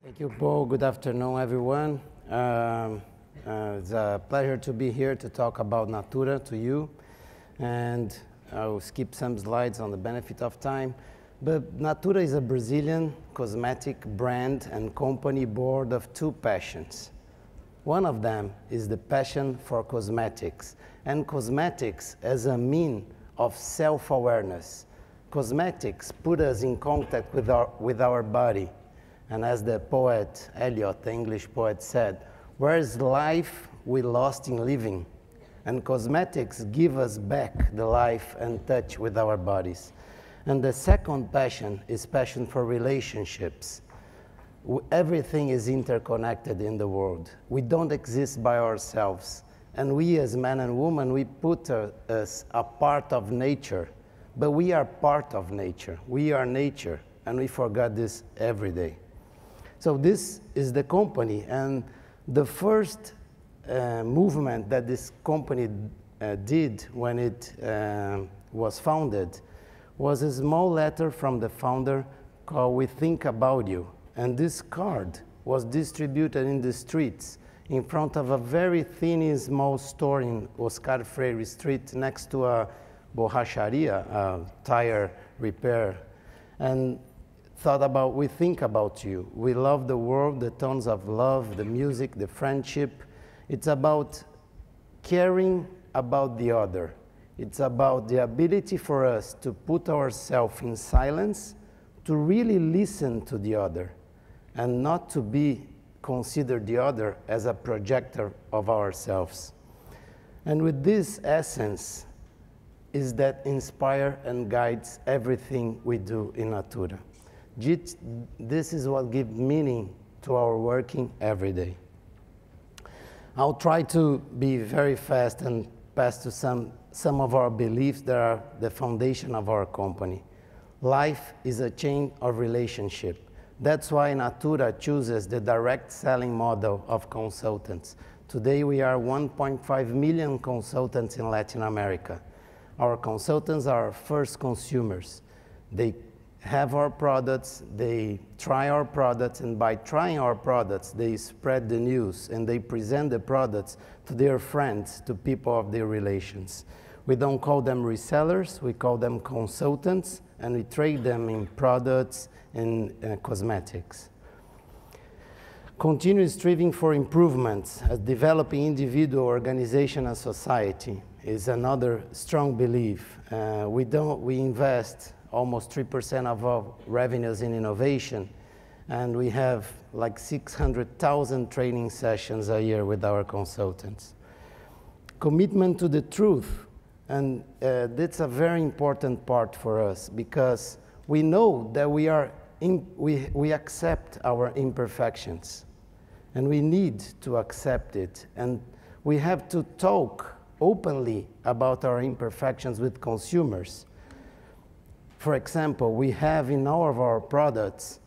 Thank you, Paul. Good afternoon, everyone. It's a pleasure to be here to talk about Natura to you. And I'll skip some slides on the benefit of time. But Natura is a Brazilian cosmetic brand and company born of two passions. One of them is the passion for cosmetics, and cosmetics as a mean of self-awareness. Cosmetics put us in contact with our body. And as the poet Eliot, the English poet, said, "Where is life we lost in living?" And cosmetics give us back the life and touch with our bodies. And the second passion is passion for relationships. Everything is interconnected in the world. We don't exist by ourselves. And we as men and women, we put us a part of nature. But we are part of nature. We are nature. And we forget this every day. So this is the company, and the first movement that this company did when it was founded was a small letter from the founder called "We Think About You." And this card was distributed in the streets in front of a very tiny small store in Oscar Freire Street next to a borracharia, a tire repair. And thought about, we think about you. We love the world, the tones of love, the music, the friendship. It's about caring about the other. It's about the ability for us to put ourselves in silence, to really listen to the other, and not to consider the other as a projector of ourselves. And with this essence is that inspire and guides everything we do in Natura. This is what gives meaning to our working every day. I'll try to be very fast and pass to some of our beliefs that are the foundation of our company. Life is a chain of relationship. That's why Natura chooses the direct selling model of consultants. Today we are 1.5 million consultants in Latin America. Our consultants are our first consumers. They have our products, they try our products, and by trying our products, they spread the news and they present the products to their friends, to people of their relations. We don't call them resellers, we call them consultants, and we trade them in products and cosmetics. Continue striving for improvements as developing individual, organization, and society is another strong belief. We invest almost 3% of our revenues in innovation, and we have like 600,000 training sessions a year with our consultants. Commitment to the truth, and that's a very important part for us because we know that we accept our imperfections, and we need to accept it, and we have to talk openly about our imperfections with consumers. For example, we have in all of our products,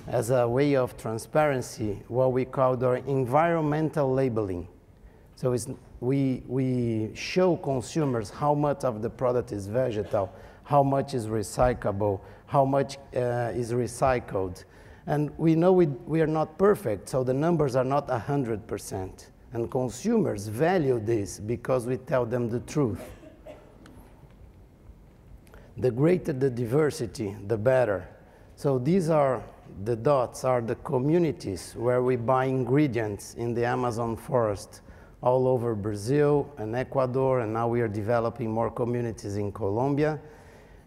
as a way of transparency, what we call our environmental labeling. So we show consumers how much of the product is vegetal, how much is recyclable, how much is recycled. And we know we are not perfect, so the numbers are not 100%. And consumers value this because we tell them the truth. The greater the diversity, the better. So these are the dots, are the communities where we buy ingredients in the Amazon forest all over Brazil and Ecuador, and now we are developing more communities in Colombia.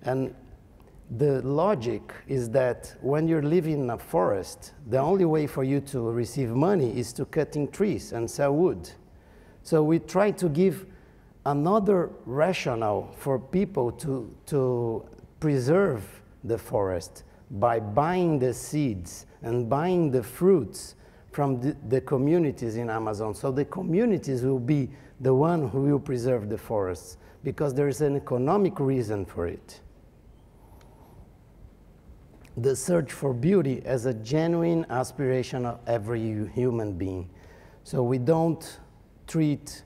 And the logic is that when you're living in a forest, the only way for you to receive money is to cutting trees and sell wood. So we try to give another rationale for people to preserve the forest by buying the seeds and buying the fruits from the communities in Amazon. So the communities will be the one who will preserve the forests because there is an economic reason for it. The search for beauty as a genuine aspiration of every human being. So we don't treat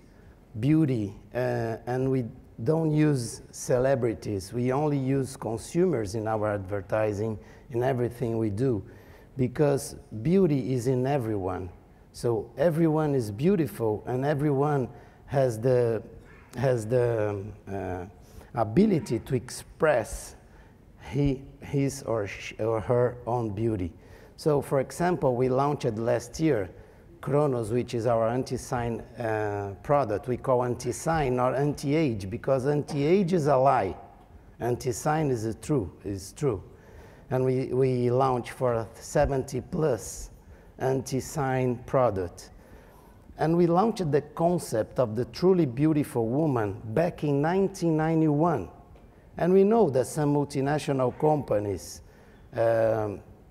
beauty and we don't use celebrities. We only use consumers in our advertising, in everything we do. because beauty is in everyone. So everyone is beautiful, and everyone has the ability to express his or her own beauty. So for example, we launched last year Chronos, which is our anti-sign product. We call anti-sign, not anti-age, because anti-age is a lie. Anti-sign is true. And we launched for a 70 plus anti-sign product. And we launched the concept of the truly beautiful woman back in 1991. And we know that some multinational companies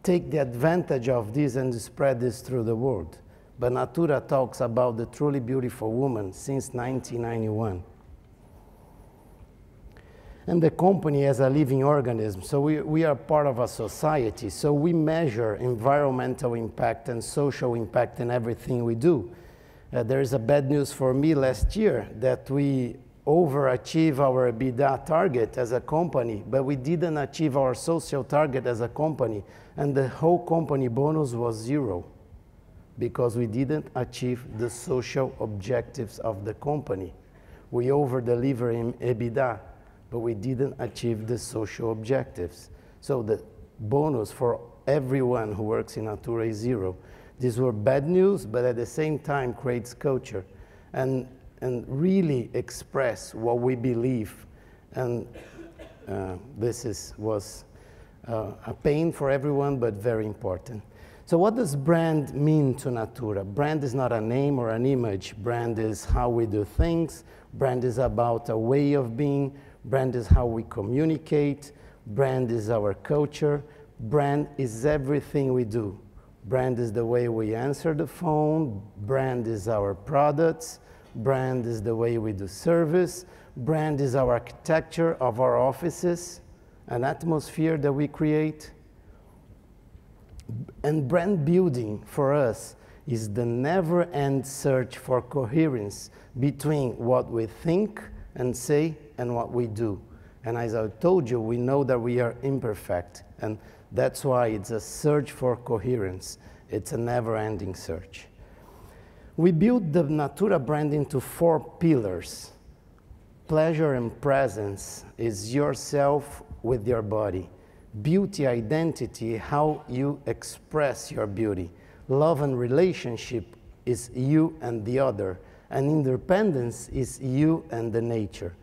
take the advantage of this and spread this through the world. But Natura talks about the truly beautiful woman since 1991. And the company as a living organism, so we are part of a society, so we measure environmental impact and social impact in everything we do. There is a bad news for me last year that we overachieved our EBITDA target as a company, but we didn't achieve our social target as a company, and the whole company bonus was 0 because we didn't achieve the social objectives of the company. We over-deliver in EBITDA, but we didn't achieve the social objectives. So the bonus for everyone who works in Natura is 0. These were bad news, but at the same time creates culture and really express what we believe. And this was a pain for everyone, but very important. So what does brand mean to Natura? Brand is not a name or an image. Brand is how we do things. Brand is about a way of being. Brand is how we communicate. Brand is our culture. Brand is everything we do. Brand is the way we answer the phone. Brand is our products. Brand is the way we do service. Brand is our architecture of our offices, an atmosphere that we create. And brand building for us is the never-end search for coherence between what we think and say and what we do. And as I told you, we know that we are imperfect, and that's why it's a search for coherence. It's a never-ending search. We built the Natura brand into 4 pillars. Pleasure and presence is yourself with your body. Beauty, identity, how you express your beauty. Love and relationship is you and the other. And interdependence is you and the nature.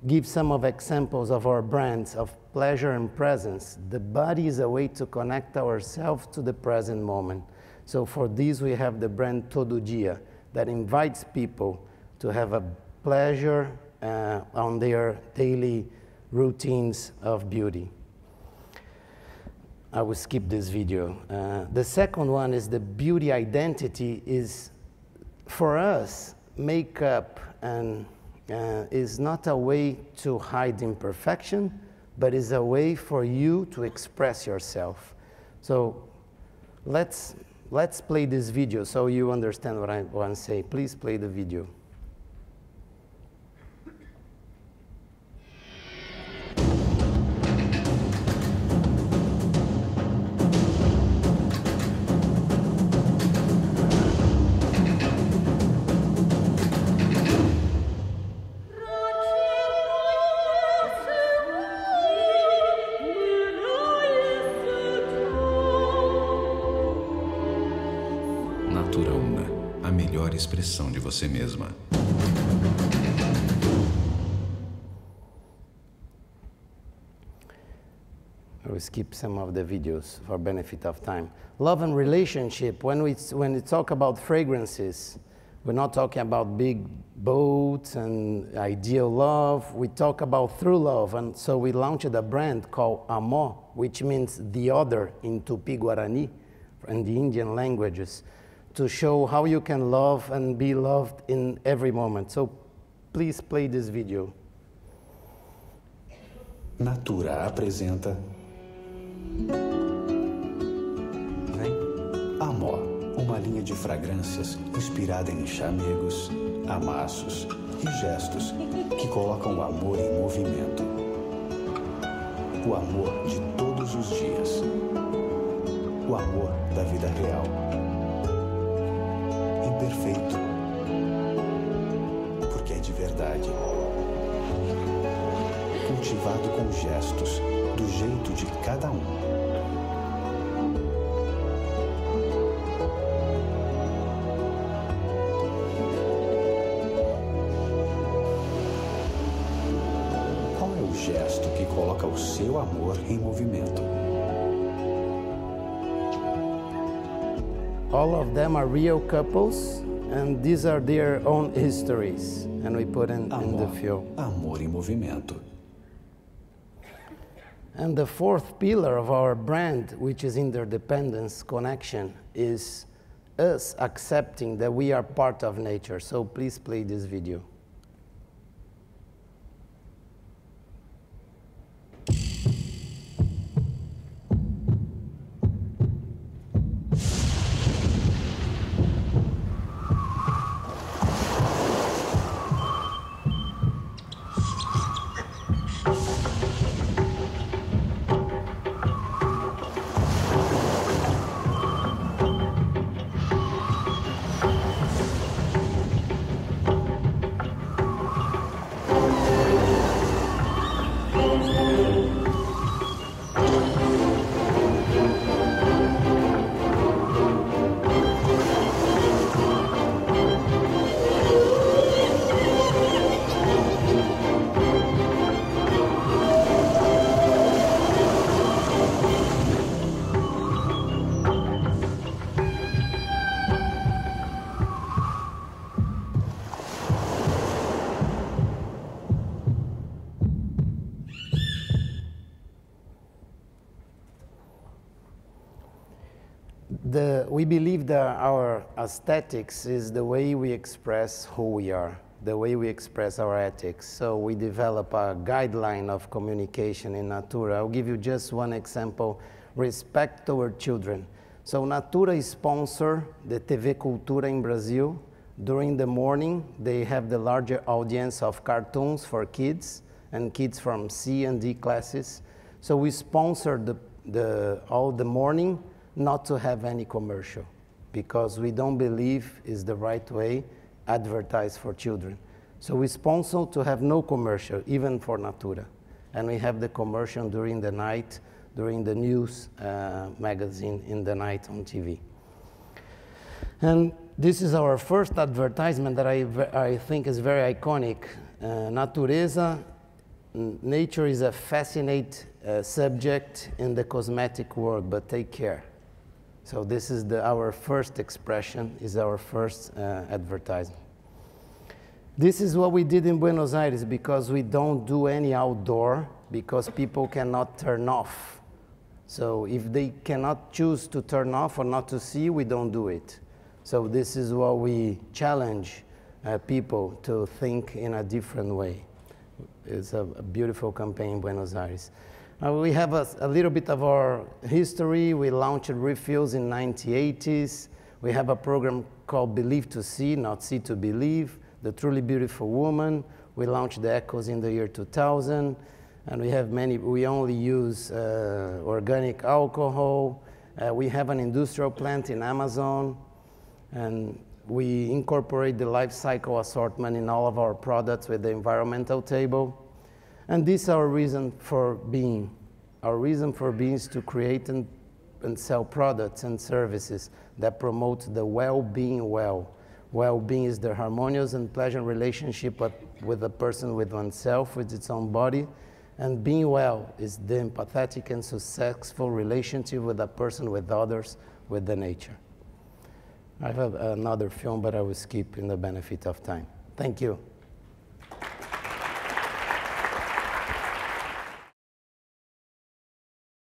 Give some of examples of our brands of pleasure and presence. The body is a way to connect ourselves to the present moment. So for this we have the brand Todo Dia that invites people to have a pleasure on their daily routines of beauty. I will skip this video. The second one is the beauty identity is, for us, makeup and is not a way to hide imperfection, but is a way for you to express yourself. So let's play this video so you understand what I want to say. Please play the video. Natura Una, a melhor expressão de você mesma. I will skip some of the videos for benefit of time. Love and relationship, when we talk about fragrances, we're not talking about big boats and ideal love. We talk about through love. And so we launched a brand called Amor, which means the other in Tupi-Guarani and the Indian languages, to show how you can love and be loved in every moment. So please play this video. Natura apresenta Amor, uma linha de fragrâncias inspirada em chamegos, amassos e gestos que colocam o amor em movimento. O amor de todos os dias. o amor da vida real. Imperfeito, porque é de verdade. Cultivado com gestos, do jeito de cada um. Qual é o gesto que coloca o seu amor em movimento? All of them are real couples, and these are their own histories, and we put in the film. Amor em movimento. And the fourth pillar of our brand, which is interdependence, connection, is us accepting that we are part of nature. So please play this video. We believe that our aesthetics is the way we express who we are, the way we express our ethics. So we develop a guideline of communication in Natura. I'll give you just one example, respect toward children. So Natura sponsors the TV Cultura in Brazil. During the morning, they have the larger audience of cartoons for kids and kids from C and D classes. So we sponsor all the morning not to have any commercial, because we don't believe is the right way advertise for children. So we sponsor to have no commercial, even for Natura. And we have the commercial during the night, during the news magazine in the night on TV. And this is our first advertisement that I think is very iconic. Natureza, nature is a fascinating subject in the cosmetic world, but take care. So this is our first expression, is our first advertisement. This is what we did in Buenos Aires, because we don't do any outdoor, because people cannot turn off. So if they cannot choose to turn off or not to see, we don't do it. So this is what we challenge people to think in a different way. It's a beautiful campaign in Buenos Aires. We have a little bit of our history. We launched refills in 1980s. We have a program called Believe to See, not See to Believe, The Truly Beautiful Woman. We launched the Echoes in the year 2000. And we have many, we only use organic alcohol. We have an industrial plant in Amazon. And we incorporate the life cycle assortment in all of our products with the environmental table. And this is our reason for being. Our reason for being is to create and sell products and services that promote the well-being well. Well-being is the harmonious and pleasant relationship with a person, with oneself, with its own body. And being well is the empathetic and successful relationship with a person, with others, with the nature. I have another film, but I will skip in the benefit of time. Thank you.